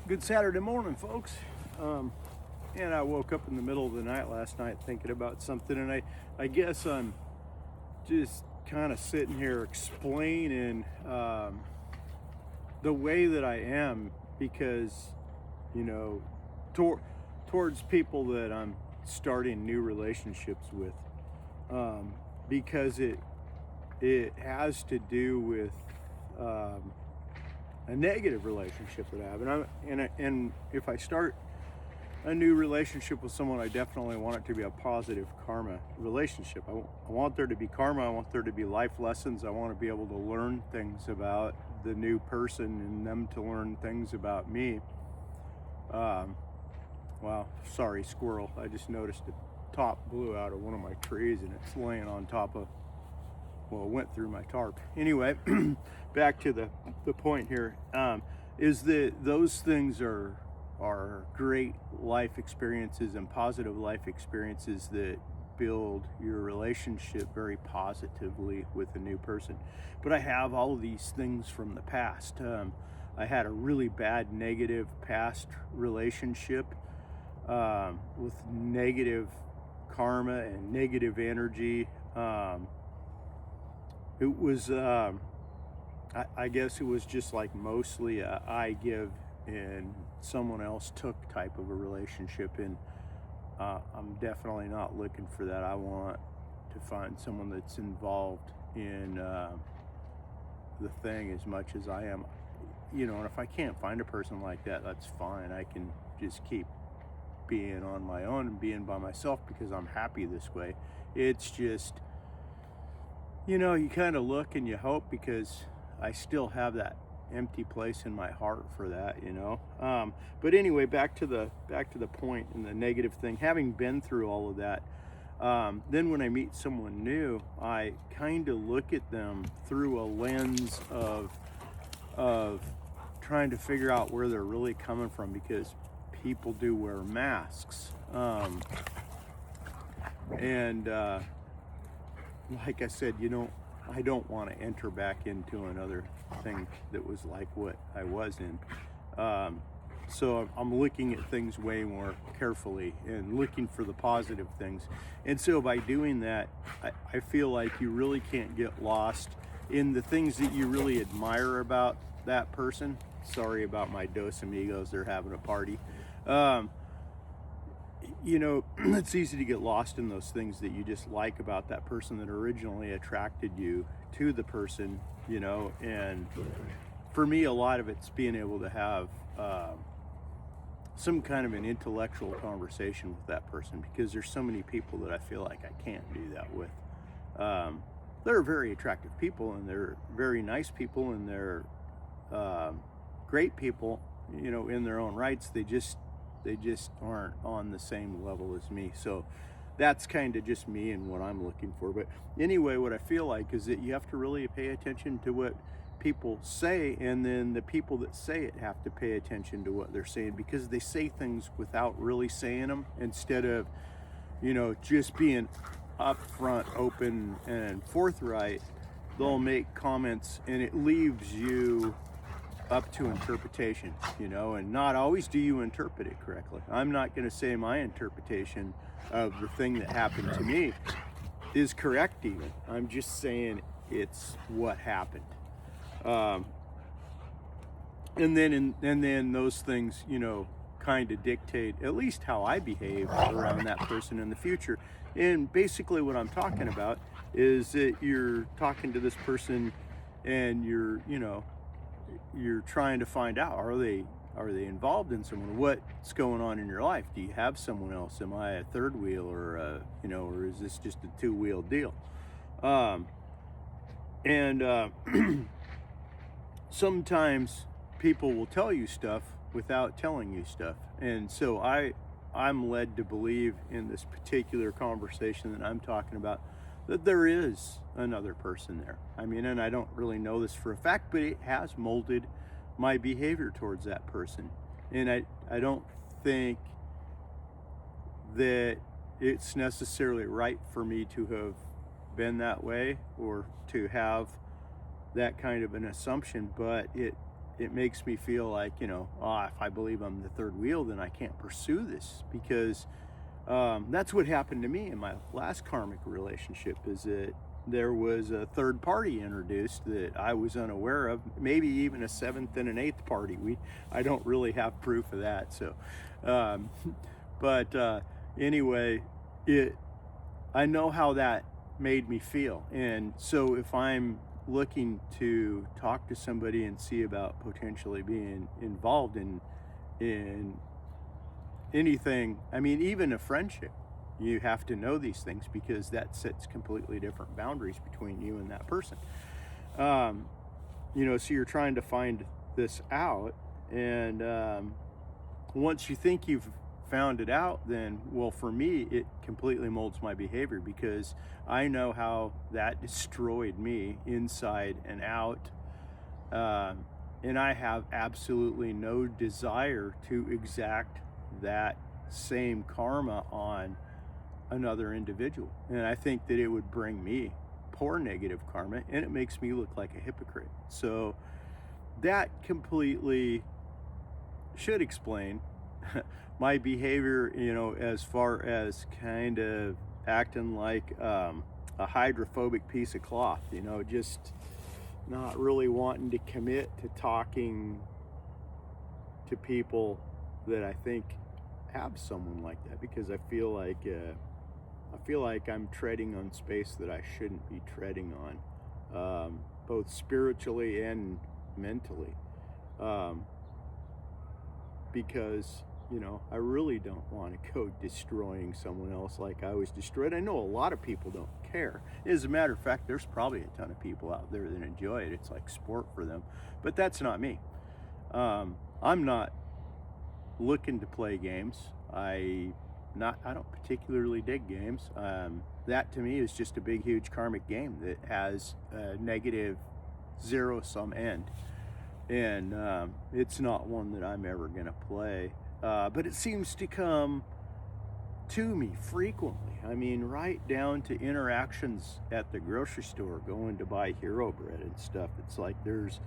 Good Saturday morning, folks. And I woke up in the middle of the night last night thinking about something, and I guess I'm just kind of sitting here explaining the way that I am because, you know, towards people that I'm starting new relationships with, because it has to do with a negative relationship that I have, and if I start a new relationship with someone, I definitely want it to be a positive karma relationship. I want there to be karma. I want there to be life lessons. I want to be able to learn things about the new person and them to learn things about me. Wow, sorry, squirrel. I just noticed a top blew out of one of my trees and it's laying on top of, well, it went through my tarp. Anyway, back to the point here, is that those things are great life experiences and positive life experiences that build your relationship very positively with a new person. But I have all of these things from the past. I had a really bad negative past relationship with negative karma and negative energy. It was, I guess it was just like mostly a I give and someone else took type of a relationship, and I'm definitely not looking for that. I want to find someone that's involved in the thing as much as I am, and if I can't find a person like that, that's fine. I can just keep being on my own and being by myself because I'm happy this way. It's just, you kind of look and you hope, because I still have that empty place in my heart for that. But anyway, back to the point and the negative thing. Having been through all of that, then when I meet someone new, I kind of look at them through a lens of trying to figure out where they're really coming from, because people do wear masks, and like I said, I don't want to enter back into another thing that was like what I was in. So I'm looking at things way more carefully and looking for the positive things. And so by doing that, I feel like you really can't get lost in the things that you really admire about that person. Sorry about my Dos Amigos, they're having a party. It's easy to get lost in those things that you just like about that person that originally attracted you to the person, and for me, a lot of it's being able to have some kind of an intellectual conversation with that person, because there's so many people that I feel like I can't do that with. They're very attractive people, and they're very nice people, and they're great people, in their own rights. They just aren't on the same level as me. So that's kind of just me and what I'm looking for. But anyway, what I feel like is that you have to really pay attention to what people say, and then the people that say it have to pay attention to what they're saying, because they say things without really saying them, instead of, just being upfront, open, and forthright. They'll make comments and it leaves you up to interpretation, and not always do you interpret it correctly. I'm not going to say my interpretation of the thing that happened to me is correct even. I'm just saying it's what happened. And then those things, kind of dictate at least how I behave around that person in the future. And basically what I'm talking about is that you're talking to this person and you're trying to find out, are they involved in someone? What's going on in your life? Do you have someone else? Am I a third wheel, or or is this just a two-wheel deal? Sometimes people will tell you stuff without telling you stuff, and so I'm led to believe in this particular conversation that I'm talking about that there is another person there. And I don't really know this for a fact, but it has molded my behavior towards that person. And I don't think that it's necessarily right for me to have been that way or to have that kind of an assumption, but it it makes me feel like, if I believe I'm the third wheel, then I can't pursue this, because that's what happened to me in my last karmic relationship, is that there was a third party introduced that I was unaware of, maybe even a seventh and an eighth party. I don't really have proof of that. So, um, but anyway, I know how that made me feel. And so if I'm looking to talk to somebody and see about potentially being involved in anything, I mean, even a friendship, you have to know these things, because that sets completely different boundaries between you and that person. So you're trying to find this out, and once you think you've found it out, then, well, for me, it completely molds my behavior, because I know how that destroyed me inside and out. And I have absolutely no desire to exact that same karma on another individual. And I think that it would bring me poor negative karma, and it makes me look like a hypocrite. So that completely should explain my behavior, as far as kind of acting like a hydrophobic piece of cloth, just not really wanting to commit to talking to people that I think have someone like that, because I feel like I'm treading on space that I shouldn't be treading on, both spiritually and mentally, because I really don't want to go destroying someone else like I was destroyed. I know a lot of people don't care. As a matter of fact, there's probably a ton of people out there that enjoy it. It's like sport for them, but that's not me. I'm not looking to play games. I don't particularly dig games. That to me is just a big, huge karmic game that has a negative zero-sum end, and it's not one that I'm ever gonna play. But it seems to come to me frequently. I mean, right down to interactions at the grocery store, going to buy Hero Bread and stuff. It's like there's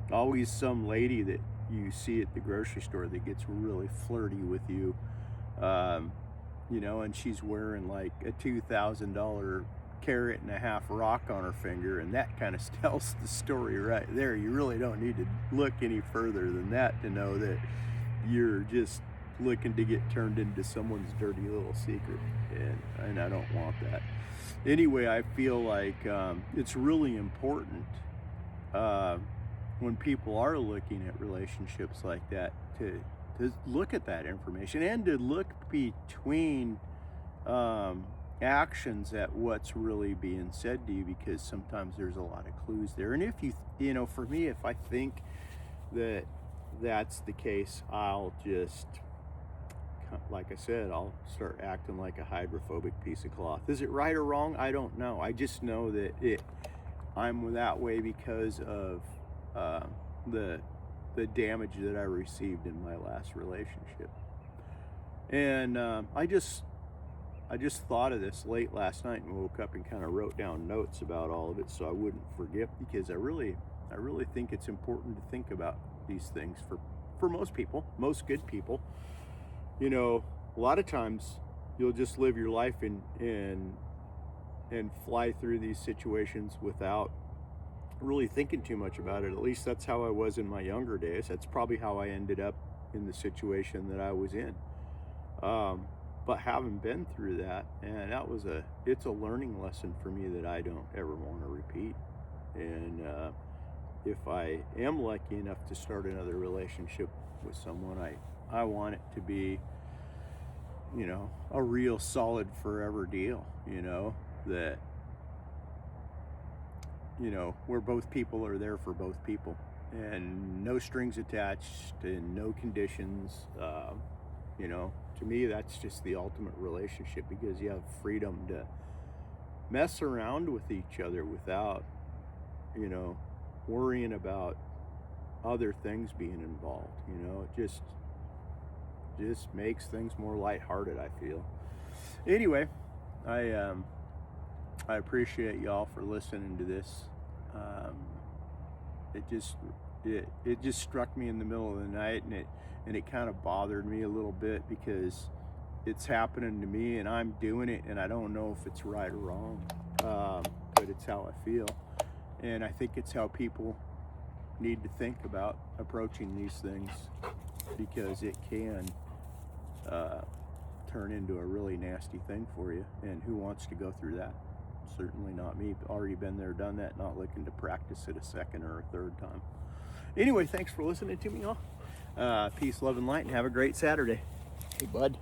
always some lady that you see at the grocery store that gets really flirty with you, and she's wearing like a $2,000 carat and a half rock on her finger, and that kind of tells the story right there. You really don't need to look any further than that to know that you're just looking to get turned into someone's dirty little secret, and I don't want that. Anyway, I feel like it's really important, when people are looking at relationships like that, to look at that information, and to look between actions at what's really being said to you, because sometimes there's a lot of clues there. And if for me, if I think that that's the case, I'll just, like I said, I'll start acting like a hydrophobic piece of cloth. Is it right or wrong? I don't know. I just know that I'm that way because of the damage that I received in my last relationship. And I just thought of this late last night and woke up and kind of wrote down notes about all of it so I wouldn't forget, because I really think it's important to think about these things for most people, most good people. A lot of times you'll just live your life and fly through these situations without really thinking too much about it. At least that's how I was in my younger days. That's probably how I ended up in the situation that I was in. But having been through that, and it's a learning lesson for me that I don't ever want to repeat. And if I am lucky enough to start another relationship with someone, I want it to be, a real solid forever deal, that, where both people are there for both people, and no strings attached and no conditions. To me, that's just the ultimate relationship, because you have freedom to mess around with each other without, worrying about other things being involved. It just makes things more lighthearted, I feel. Anyway, I appreciate y'all for listening to this. It just it just struck me in the middle of the night, and it kind of bothered me a little bit because it's happening to me and I'm doing it, and I don't know if it's right or wrong, but it's how I feel. And I think it's how people need to think about approaching these things, because it can turn into a really nasty thing for you, and who wants to go through that? Certainly not me. Already been there, done that, not looking to practice it a second or a third time. Anyway, thanks for listening to me all. Peace, love, and light, and have a great Saturday. Hey, bud.